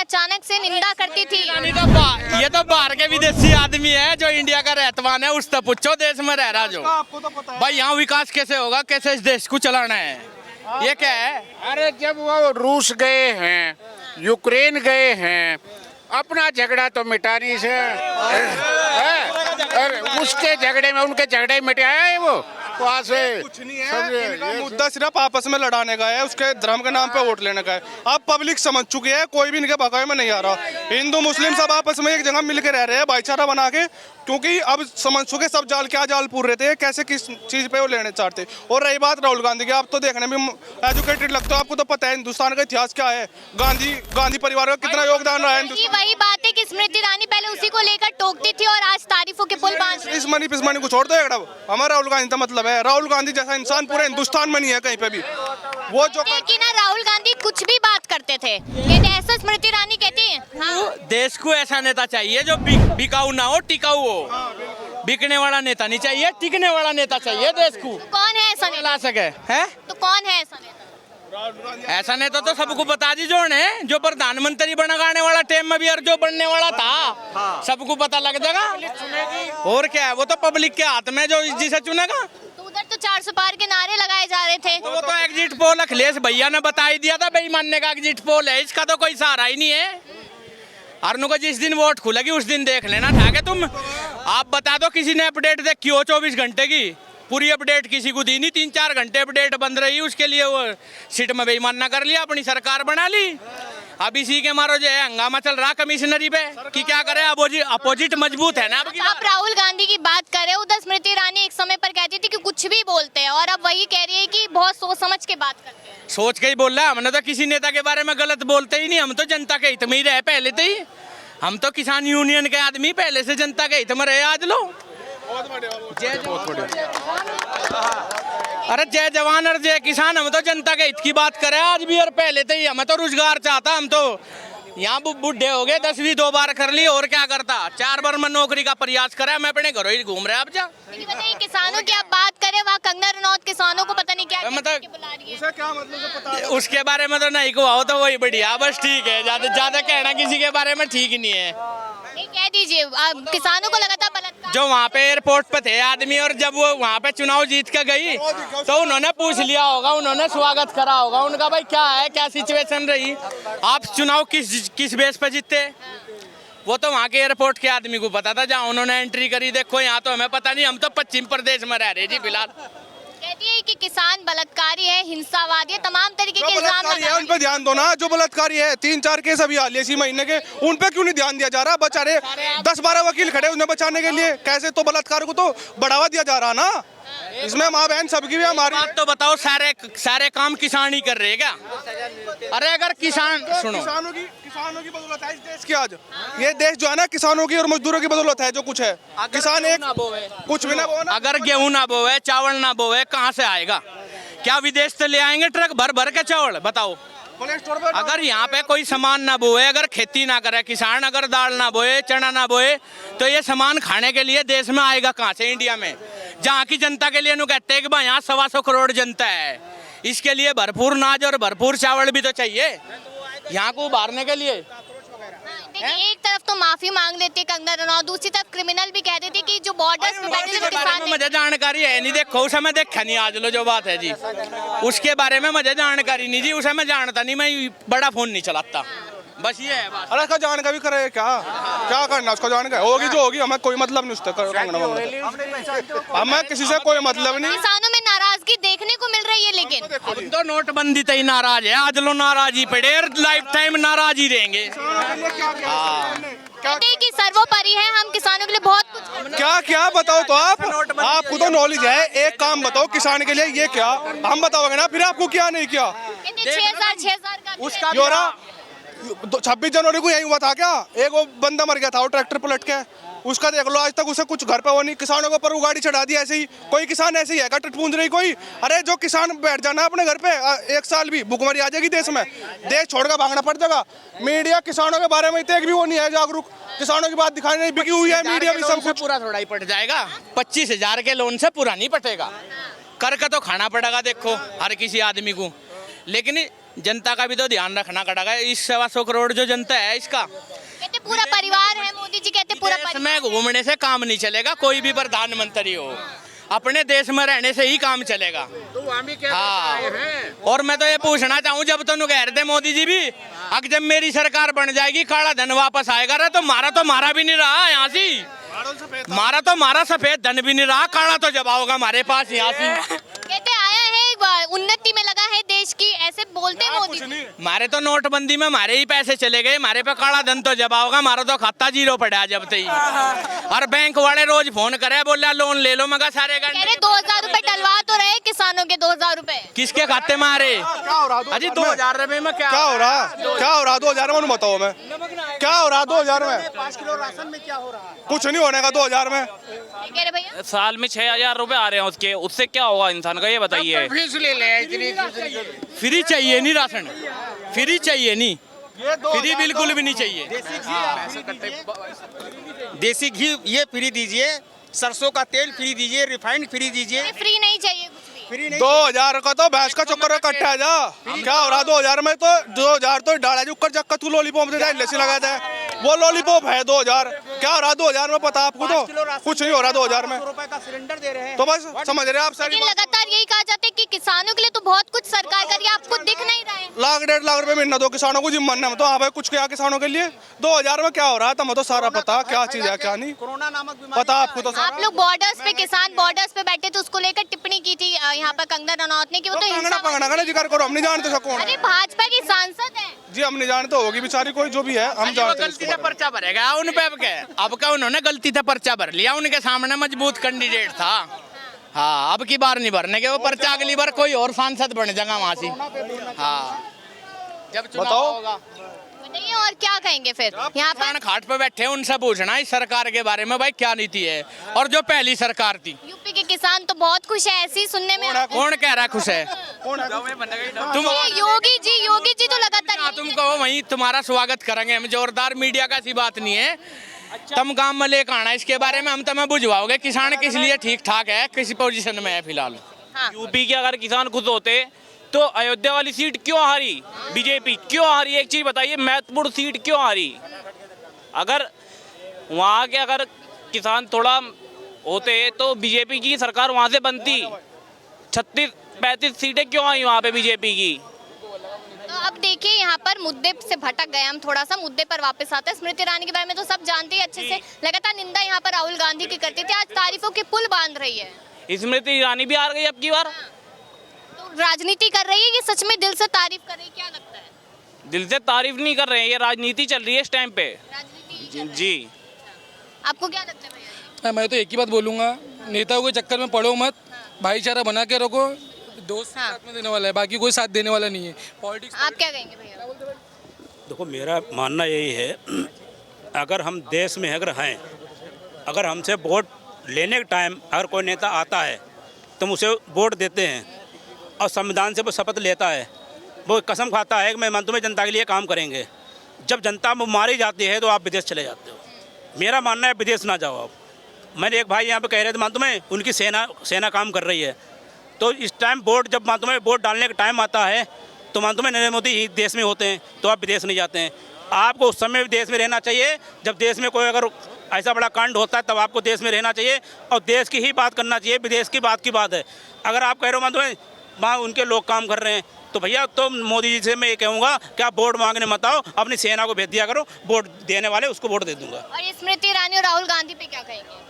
अचानक से निंदा करती थी। ये तो बाहर के विदेशी आदमी है, जो इंडिया का रहतवान है उससे पूछो देश में रह रहा जो। आपको तो पता है भाई यहाँ विकास कैसे होगा, कैसे इस देश को चलाना है, ये क्या है? अरे जब वो रूस गए हैं, यूक्रेन गए हैं, अपना झगड़ा तो मिटाने से अरे उसके झगड़े में उनके झगड़े मिटाया है वो वहाँ से। कुछ नहीं है, इनका मुद्दा सिर्फ आपस में लड़ाने का है, उसके धर्म के नाम पे वोट लेने का है। अब पब्लिक समझ चुकी है, कोई भी इनके भगावे में नहीं आ रहा। हिंदू मुस्लिम सब आपस में एक जगह मिलकर रह रहे हैं भाईचारा बना के, क्योंकि अब समझ चुके सब जाल क्या जाल पूर रहे थे, कैसे किस चीज पे वो लेने चाहते। और रही बात राहुल गांधी की, आप तो देखने में एजुकेटेड लगते हो, आपको तो पता है हिंदुस्तान का इतिहास क्या है, गांधी परिवार का कितना योगदान रहा है। वही बात है कि स्मृति ईरानी पहले उसी को लेकर टोकती थी और आज तारीफों के पुल बांध रही है। इस मनी पिस्मनी को छोड़ दो एकड़ा, हमारा राहुल गांधी का मतलब है, राहुल गांधी जैसा इंसान पूरे हिंदुस्तान में नहीं है कहीं पे भी। वो जो कि ना राहुल गांधी कुछ भी बात करते थे, कहते ऐसा स्मृति ईरानी कहती है। हाँ। देश को ऐसा नेता चाहिए जो बिकाऊ ना हो, टिकाऊ हो। बिकने वाला नेता नहीं चाहिए, टिकने वाला नेता चाहिए देश को। कौन है ऐसा नेता? ला सके है, तो कौन है ऐसा नेता? ऐसा नेता तो सबको बता दी जो है, जो प्रधानमंत्री बनने वाला टाइम में भी और जो बनने वाला था सबको पता लग जाएगा। और क्या है, वो तो पब्लिक के हाथ में, जो जिसे चुनेगा। तो उधर तो 400 पार के नारे लगाए जा रहे थे। तो वो तो एग्जिट पोल अखिलेश भैया ने बता ही दिया था, बेईमानने का एग्जिट पोल है, इसका तो कोई सहारा ही नहीं है। अरनू को जिस दिन वोट खुलेगी उस दिन देख लेना था कि तुम। आप बता दो किसी ने अपडेट देखी हो 24 घंटे की? पूरी अपडेट किसी को दी नहीं, 3-4 घंटे अपडेट बंद रही, उसके लिए वो सीट में बेईमानना कर लिया, अपनी सरकार बना ली। अब इसी के मारो जो है हंगामा चल रहा कमिश्नरी पे कि क्या करे, अपोजिट मजबूत है ना। अब आप राहुल गांधी की बात कर रहे हो, उधर स्मृति ईरानी एक समय पर कहती थी कि कुछ भी बोलते हैं, और अब वही कह रही है कि बहुत सोच समझ के बात करते हैं। सोच के ही बोल रहा है, हमने तो किसी नेता के बारे में गलत बोलते ही नहीं, हम तो जनता के हित में ही रहे पहले से ही। हम तो किसान यूनियन के आदमी, पहले से जनता के हित में रहे। आज लो अरे जय जवान और जय किसान, हम तो जनता के हित की बात करें आज भी और पहले से ही। हमें तो रोजगार चाहता, हम तो यहाँ बुढ़े हो गए, 10वीं 2 बार कर ली, और क्या करता, 4 बार में नौकरी का प्रयास करा, मैं अपने घरों ही घूम रहा अब जा। बताइए, किसानों की आप बात करें, वहाँ कंगना रनौत किसानों को पता नहीं क्या मतलब बुला रही है। उसे क्या मतलब पता है? उसके बारे में तो नहीं को आओ तो वही बढ़िया, बस ठीक है। ज्यादा कहना किसी के बारे में ठीक नहीं है। नहीं, कह दीजिए, किसानों को लगा था बलात्कार। जो वहाँ पे एयरपोर्ट पे थे आदमी, और जब वो वहाँ पे चुनाव जीत के गई तो उन्होंने पूछ लिया होगा, उन्होंने स्वागत करा होगा उनका, भाई क्या है, क्या सिचुएशन रही, आप चुनाव किस बेस पे जीते। वो तो वहाँ के एयरपोर्ट के आदमी को पता था जहाँ उन्होंने एंट्री करी। देखो यहाँ तो हमें पता नहीं, हम तो पश्चिम प्रदेश में रह रहे जी फिलहाल। कहती है कि किसान बलात्कारी है, हिंसावादी है, तमाम तरीके के इल्जाम बलात्कारी है, उन पे ध्यान दो ना। जो बलात्कारी है, 3-4 केस अभी हाल इसी महीने के, उन पे क्यों नहीं ध्यान दिया जा रहा? बेचारे 10-12 वकील खड़े उन्हें बचाने के लिए, कैसे तो बलात्कार को तो बढ़ावा दिया जा रहा ना। इसमें माँ बहन सबकी भी हमारी बात तो बताओ, सारे काम किसान ही कर रहे हैं क्या? अरे अगर किसान सुनो, किसानों की बदौलत है इस देश की आज। ये देश जो है ना, किसानों की और मजदूरों की बदौलत है जो कुछ है। किसान एक कुछ भी ना बोए, अगर गेहूं ना बोए, चावल ना बोए, कहाँ से आएगा? क्या विदेश से ले आएंगे ट्रक भर भर के चावल? बताओ। अगर यहाँ पे कोई सामान ना बोए, अगर खेती ना करे किसान, अगर दाल ना बोए, चना ना बोए, तो ये सामान खाने के लिए देश में आएगा कहाँ से? इंडिया में, जहाँ की जनता के लिए कहते हैं कि भाई यहाँ 125 करोड़ जनता है, इसके लिए भरपूर अनाज और भरपूर चावल भी तो चाहिए यहाँ को उभारने के लिए। देखिए, एक तरफ तो माफी मांग लेती है कंगना रनौत, दूसरी तरफ क्रिमिनल भी कह देती कि जो बॉर्डर्स पे बैठे थे किसान ने। मुझे जानकारी है नहीं, देखो उसे मैं देखा नहीं आज लो जो बात है जी, उसके बारे में मुझे जानकारी नहीं जी, उसे मैं जानता नहीं, मैं बड़ा फोन नहीं चलाता, बस ये है बात। अरे उसका जानकारी भी करे क्या करना, उसको जानकारी होगी जो होगी, हमें कोई मतलब नहीं उससे। हमें किसी से कोई मतलब नहीं। किसानों में नाराजगी देखने को मिल रही है, लेकिन अब तो नोटबंदी तक ही नाराज है, आज लो नाराज ही पड़े, लाइफ टाइम नाराज ही रहेंगे। कहते हैं कि सर्वोपरि है, हम किसानों के लिए बहुत कुछ। क्या बताओ तो आपको तो नॉलेज है, एक काम बताओ किसान के लिए, ये क्या हम बताओगे ना, फिर आपको क्या नहीं किया। 6,000 का उसका 26 जनवरी को यही हुआ था क्या? एक वो बंदा मर गया था, वो ट्रैक्टर पलट के, उसका देख लो, आज तक उसे कुछ घर पे वो नहीं। किसानों के ऊपर वो गाड़ी चढ़ा दी ऐसे ही। कोई किसान ऐसे ही है टट पूंज रही कोई? अरे जो किसान बैठ जाना अपने घर पे, 1 साल भी भूखमरी आ जाएगी देश में, देश छोड़कर भागना पड़ जाएगा। मीडिया किसानों के बारे में एक भी वो नहीं है जागरूक, किसानों की बात दिखाने नहीं, बिकी हुई है मीडिया भी, सब कुछ पूरा थोड़ा ही पट जाएगा। 25,000 के लोन से पूरा नहीं पटेगा, कर का तो खाना पड़ेगा देखो हर किसी आदमी को। लेकिन जनता का भी तो ध्यान रखना पड़ेगा। इस 125 करोड़ जो जनता है इसका, कहते पूरा परिवार है, मोदी जी कहते पूरा देश परिवार। में घूमने से काम नहीं चलेगा। कोई भी प्रधानमंत्री हो, अपने देश में रहने से ही काम चलेगा। तो हम ही क्या हाँ। बताए हैं? और मैं तो ये पूछना चाहूँ, जब तो कह रहे थे मोदी जी भी, अब जब मेरी सरकार बन जाएगी काला धन वापस आएगा रे, तो मारा भी नहीं रहा यहाँ से, मारा सफेद धन भी नहीं रहा, काला तो जब आओगा हमारे पास यहाँ से। कहते आया है उन्नति में लगा है देश की, ऐसे बोलते हैं मोदी जी। हमारे तो नोटबंदी में हमारे ही पैसे चले गए, हमारे पे काला धन तो जब आओगा, हमारा तो खाता जीरो पड़ा जब से ही। और बैंक वाले रोज फोन करे, बोला लोन ले लो, मगर सारे कह रहे 2000 रुपए डलवा तो रहे किसानों के, 2000 रुपए किसके खाते में आ रहे? अजी 2000 रुपए में क्या हो रहा? क्या हो रहा 2000 में? बताओ मैं क्या हो रहा 2000 में? 5 किलो राशन में क्या हो रहा है? कुछ नहीं होने का 2000 में। कह रहे भैया साल में 6000 रुपए आ रहे हैं उसके, उससे क्या होगा इंसान का, ये बताइए। फीस ले ले इतनी फ्री चाहिए नहीं राशन, फ्री चाहिए नहीं, फ्री बिल्कुल भी नहीं चाहिए। देसी घी ये फ्री दीजिए, सरसों का तेल फ्री दीजिए, रिफाइंड फ्री दीजिए। फ्री नहीं चाहिए कुछ भी। फ्री नहीं 2000 का तो भैंस का चक्कर इकट्ठा है जा। क्या हो रहा 2000 में? तो 2000 तो डाला जो चक्कर तू लॉलीपॉप दे लस्सी लगाता है, वो लॉलीपॉप है 2000। क्या हो रहा 2000 में? पता आपको तो कुछ नहीं हो रहा 2000 में। ₹500 का सिलेंडर दे रहे हैं। तो बस समझ रहे हैं आप सारी लेकिन लगातार यही कहा जाता है कि किसानों के लिए तो बहुत कुछ सरकार कर रही है, आपको दिख नहीं रहा है। लाख 1.5 लाख रुपए महीना दो किसानों को जिम्मन है, तो हाँ भाई कुछ क्या किसानों के लिए 2000 में क्या हो रहा है? तो तो सारा पता क्या चीज है क्या नहीं कोरोना नामक बीमारी पता आपको तो आप लोग बॉर्डर्स पे, किसान बॉर्डर्स पे बैठे थे, उसको लेकर टिप्पणी की थी यहाँ पर कंगना रनौत ने कि वो तो पंगना हिंसा पंगना का जिक्र करो, हम नहीं जानते सब कौन अरे है भाजपा की सांसद है। जी, हम नहीं जानते, होगी बेचारी कोई जो भी है, हम अजी वो जानते हैं गलती इसके से बारे में। पर्चा भरेगा उन पे अब क्या उन्होंने गलती से पर्चा भर लिया, उनके सामने मजबूत कैंडिडेट था। हाँ, अब की बार नहीं भरने के, वो पर्चा अगली बार कोई और सांसद बन जाएगा वहाँ से। हाँ, जब चुनाव बताओ। होगा। बताइए और क्या कहेंगे फिर यहाँ पर? किसान घाट पे बैठे हैं, उनसे पूछना इस सरकार के बारे में भाई क्या नीति है। और जो पहली सरकार थी, यूपी के किसान तो बहुत खुश है, ऐसी सुनने में आता है। कौन कह रहा खुश है? तुम ये योगी जी तो लगातार हाँ, यही तुम कहते कहो वहीं तुम्हारा स्वागत करेंगे हम, जोरदार। मीडिया का ऐसी बात नहीं है, तुम गांव में लेकर आना इसके बारे में, हम तुम्हें बुझवाओगे किसान किस लिए ठीक ठाक है, किस पोजीशन में है फिलहाल। हाँ। यूपी के अगर किसान खुश होते तो अयोध्या वाली सीट क्यों हारी, बीजेपी क्यों हारी? एक चीज बताइए, महत्वपूर्ण सीट क्यों हारी? अगर वहाँ के अगर किसान थोड़ा होते तो बीजेपी की सरकार वहाँ से बनती। 36-35 सीटें क्यों आई वहाँ पे बीजेपी की? तो अब देखिए यहाँ पर मुद्दे से भटक गए हम, थोड़ा सा मुद्दे पर वापस आते हैं। स्मृति ईरानी के बारे में तो सब जानते हैं अच्छे से, लगातार निंदा यहाँ पर राहुल गांधी की करती थी, आज तारीफों के पुल बांध रही है। स्मृति ईरानी भी हार गई अब की बार। तो राजनीति कर रही है, ये सच में दिल से तारीफ कर रही है, क्या लगता है? दिल से तारीफ नहीं कर रहे हैं, ये राजनीति चल रही है इस टाइम पे। राजनीति जी, आपको क्या लगता है भैया? मैं तो एक ही बात बोलूँगा, नेताओं के चक्कर में पड़ो मत, भाईचारा बना के रखो। दोस्त हाँ। साथ में देने वाला है, बाकी कोई साथ देने वाला नहीं है। पॉलिटिक्स आप क्या कहेंगे भैया? देखो, मेरा मानना यही है, अगर हम देश में अगर हैं, अगर हमसे वोट लेने के टाइम अगर कोई नेता आता है तो हम उसे वोट देते हैं और संविधान से वो शपथ लेता है, वो कसम खाता है कि मैं तुम्हें जनता के लिए काम करेंगे। जब जनता मारी जाती है तो आप विदेश चले जाते हो। मेरा मानना है विदेश ना जाओ आप। मैंने एक भाई यहाँ पे कह रहे थे मान तुम्हें उनकी सेना काम कर रही है, तो इस टाइम वोट जब मान तुम्हें वोट डालने का टाइम आता है तो मान तुम्हें नरेंद्र मोदी देश में होते हैं तो आप विदेश नहीं जाते हैं। आपको उस समय भी देश में रहना चाहिए, जब देश में कोई अगर ऐसा बड़ा कांड होता है तब आपको देश में रहना चाहिए और देश की ही बात करना चाहिए, विदेश की बात है। अगर आप कह रहे हो मान तुम्हें वहाँ उनके लोग काम कर रहे हैं तो भैया तो मोदी जी से मैं ये कहूँगा कि आप वोट मांगने मत आओ, अपनी सेना को भेज दिया करो, वोट देने वाले उसको वोट दे दूंगा। और ये स्मृति ईरानी और राहुल गांधी पे क्या कहेंगे?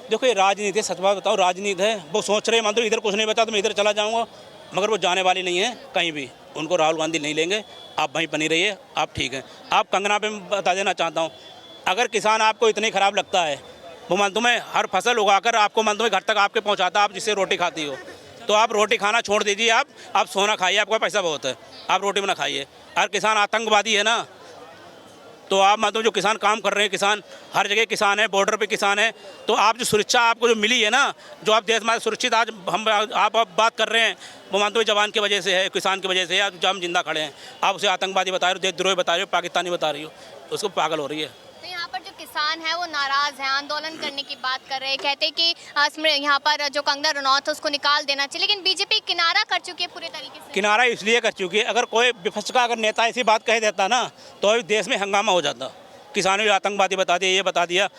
देखो, ये राजनीति है, सच बात बताओ, राजनीति है। वो सोच रहे मान तो इधर कुछ नहीं बचा तो मैं इधर चला जाऊँगा, मगर वो जाने वाली नहीं है कहीं भी। उनको राहुल गांधी नहीं लेंगे, आप वहीं बनी रहिए, आप ठीक हैं। आप कंगना पे मैं बता देना चाहता हूँ, अगर किसान आपको इतने ख़राब लगता है, वो मान तुम्हें हर फसल उगाकर आपको मान तुम्हें घर तक आपके पहुँचाता, आप जिससे रोटी खाती हो, तो आप रोटी खाना छोड़ दीजिए, आप सोना खाइए, आपका पैसा बहुत है, आप रोटी बना खाइए। अगर किसान आतंकवादी है ना, तो आप मतलब जो किसान काम कर रहे हैं, किसान हर जगह किसान है, बॉर्डर पे किसान है, तो आप जो सुरक्षा आपको जो मिली है ना, जो आप देश में सुरक्षित आज आप बात कर रहे हैं, वो मानते हो जवान की वजह से है, किसान की वजह से है, जो हम जिंदा खड़े हैं। आप उसे आतंकवादी बता रहे हो, देशद्रोही बता रहे हो, पाकिस्तानी बता रही हो, उसको पागल हो रही है। तो यहाँ पर जो किसान है वो नाराज हैं, आंदोलन करने की बात कर रहे हैं, कहते हैं कि यहाँ पर जो कंगना रनौत है उसको निकाल देना चाहिए, लेकिन बीजेपी किनारा कर चुकी है पूरे तरीके से। किनारा इसलिए कर चुकी है, अगर कोई विपक्ष का अगर नेता ऐसी बात कह देता ना तो अभी देश में हंगामा हो जाता। किसानों को आतंकवादी बता दिया, ये बता दिया,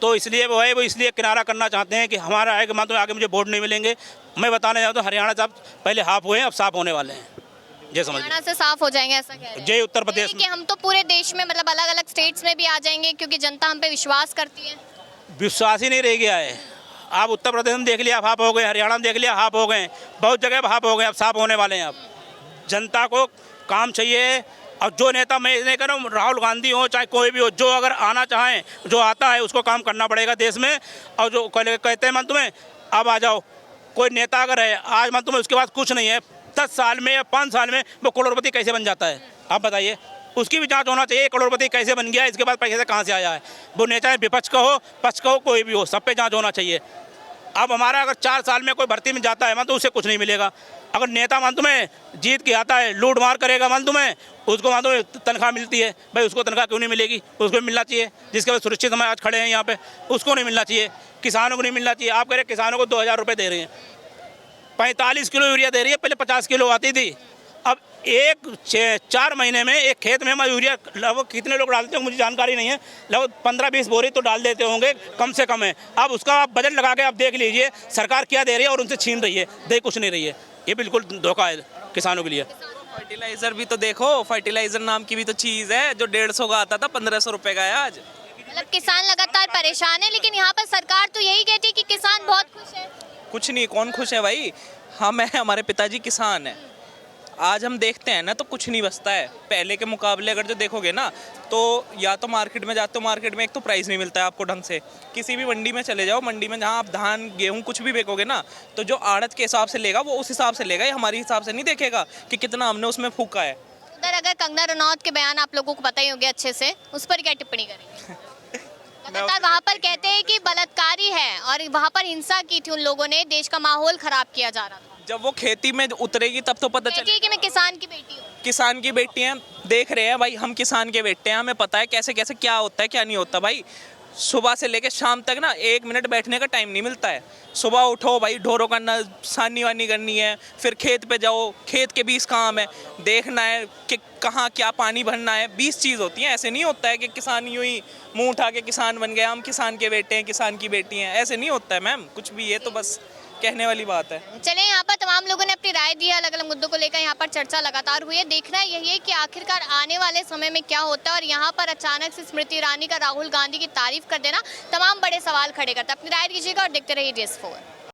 तो इसलिए वो है, वो इसलिए किनारा करना चाहते हैं कि हमारा आएगा मान तो आगे मुझे वोट नहीं मिलेंगे। मैं बताने जाता हूँ हरियाणा साहब पहले हाफ हुए हैं, अब साफ होने वाले हैं, ये समझ हरियाणा से साफ हो जाएंगे ऐसा कह रहे हैं। जय उत्तर प्रदेश कि हम तो पूरे देश में मतलब अलग अलग स्टेट्स में भी आ जाएंगे क्योंकि जनता हम पे विश्वास करती है। विश्वास ही नहीं रह गया है। आप उत्तर प्रदेश में देख लिया हाफ हो गए, हरियाणा में देख लिया हाफ हो गए, बहुत जगह हाफ हो गए, अब साफ होने वाले हैं। अब जनता को काम चाहिए, और जो नेता मैं नहीं कर रहा हूँ, राहुल गांधी हो चाहे कोई भी हो, जो अगर आना चाहें, जो आता है उसको काम करना पड़ेगा देश में। और जो कहते हैं मन तुम्हें अब आ जाओ, कोई नेता अगर है आज मन तुम्हें उसके पास कुछ नहीं है, 10 साल में या 5 साल में वो करोड़पति कैसे बन जाता है, आप बताइए। उसकी भी जांच होना चाहिए, करोड़पति कैसे बन गया, इसके बाद पैसे कहाँ से आया है। वो नेता है विपक्ष का हो पक्ष का हो कोई भी हो, सब पे जांच होना चाहिए। अब हमारा अगर 4 साल में कोई भर्ती में जाता है मान तो उसे कुछ नहीं मिलेगा। अगर नेता मान तुम्हें जीत के आता है, लूट मार करेगा मान तुम्हें, उसको मान तुम्हें तनख्वाह मिलती है, भाई उसको तनख्वाह क्यों नहीं मिलेगी, उसको मिलना चाहिए। जिसके बाद सुरक्षित हम आज खड़े हैं यहाँ पे, उसको नहीं मिलना चाहिए। किसानों को नहीं मिलना चाहिए। आप कह रहे किसानों को 2000 रुपये दे रहे हैं, 45 किलो यूरिया दे रही है, पहले 50 किलो आती थी। अब 4 महीने में एक खेत में हम यूरिया लगभग कितने लोग डालते होंगे मुझे जानकारी नहीं है, लगभग 15-20 बोरी तो डाल देते होंगे, कम से कम है। अब उसका आप बजट लगा के आप देख लीजिए सरकार क्या दे रही है और उनसे छीन रही है, दे कुछ नहीं रही है। ये बिल्कुल धोखा है किसानों के लिए। फर्टिलाइजर भी तो देखो, फर्टिलाइजर नाम की भी तो चीज़ है जो 150 का आता था 1500 रुपये का है आज। मतलब किसान लगातार परेशान है, लेकिन यहाँ पर सरकार तो यही कहती है कि किसान बहुत खुश है। कुछ नहीं, कौन खुश है भाई, हम हैं, हमारे पिताजी किसान हैं। आज हम देखते हैं ना तो कुछ नहीं बचता है पहले के मुकाबले। अगर जो देखोगे ना तो या तो मार्केट में जाते हो, मार्केट में एक तो प्राइस नहीं मिलता है आपको ढंग से। किसी भी मंडी में चले जाओ, मंडी में जहाँ आप धान गेहूँ कुछ भी बेचोगे ना तो जो आड़त के हिसाब से लेगा वो उस हिसाब से लेगा, ये हमारे हिसाब से नहीं देखेगा कि कितना हमने उसमें फूका है। उधर अगर कंगना रनौत के बयान आप लोगों को पता ही होंगे अच्छे से, उस पर क्या टिप्पणी करेंगे? लगातार वहाँ पर कहते हैं कि बलात्कारी है और वहाँ पर हिंसा की थी उन लोगों ने, देश का माहौल खराब किया जा रहा था। जब वो खेती में उतरेगी तब तो पता चलेगा कि मैं किसान की बेटी हूँ। किसान की बेटी हैं, देख रहे हैं भाई, हम किसान के बेटे हैं, हमें पता है कैसे कैसे क्या होता है क्या नहीं होता। भाई सुबह से लेकर शाम तक ना 1 मिनट बैठने का टाइम नहीं मिलता है। सुबह उठो भाई, ढोरों का सानी वानी करनी है, फिर खेत पे जाओ, खेत के 20 काम है, देखना है कि कहाँ क्या पानी भरना है, 20 चीज़ होती हैं। ऐसे नहीं होता है कि किसान यूँ ही मुँह उठा के किसान बन गए, हम किसान के बेटे हैं, किसान की बेटी हैं, ऐसे नहीं होता है मैम कुछ भी। ये तो बस कहने वाली बात है। चले, यहाँ पर तमाम लोगों ने अपनी राय दी है, अलग अलग मुद्दों को लेकर यहाँ पर चर्चा लगातार हुई है। देखना यही है कि आखिरकार आने वाले समय में क्या होता है। और यहाँ पर अचानक से स्मृति ईरानी का राहुल गांधी की तारीफ कर देना तमाम बड़े सवाल खड़े करता है। अपनी राय दीजिएगा और देखते रहिए DS4।